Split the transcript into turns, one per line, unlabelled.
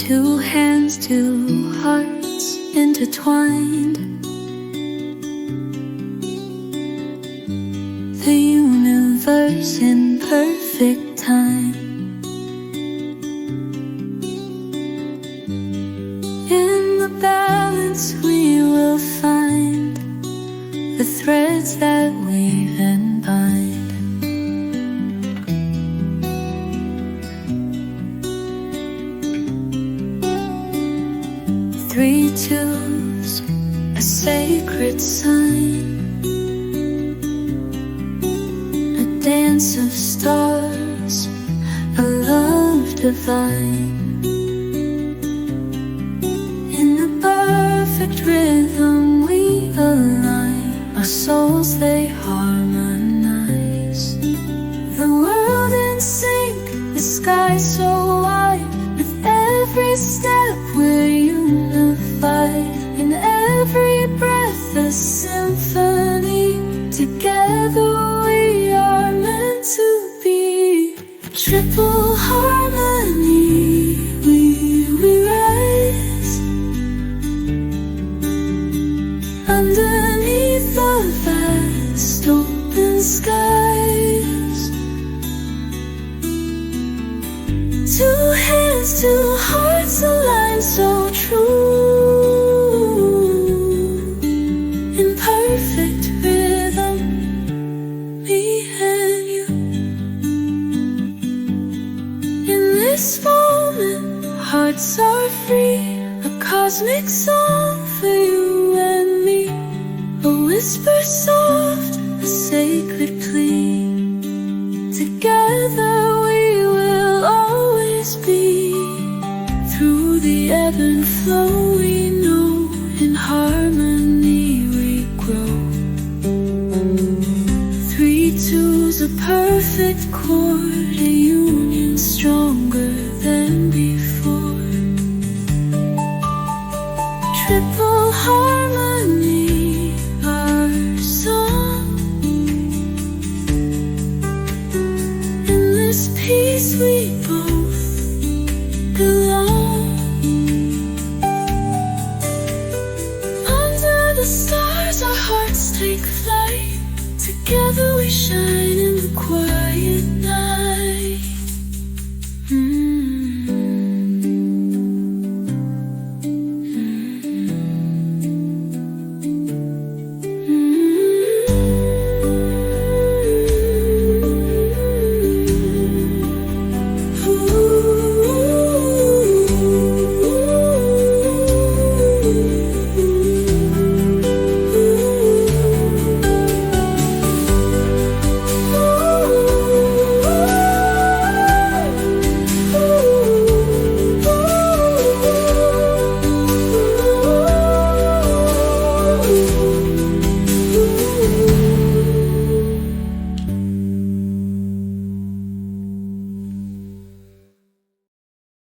Two hands, two hearts intertwined. The universe in perfect time. In the balance we will find the threads that weave and bind. Three twos, a sacred sign, a dance of stars, a love divine. In the perfect rhythm we align, our souls they harmonize. The world in sync, the sky so wide. With every step we're unified. In every breath a symphony. Together we are meant to be. Triple harmony, we rise. Underneath the vast open skies. Two hands, two hearts aligned so true. In perfect rhythm, me and you. In this moment, hearts are free. A cosmic song for you and me. A whisper soft, a sacred plea. Together we will always be. Through the ebb and flow we know. In harmony we grow. Three twos, a perfect chord, a union strong.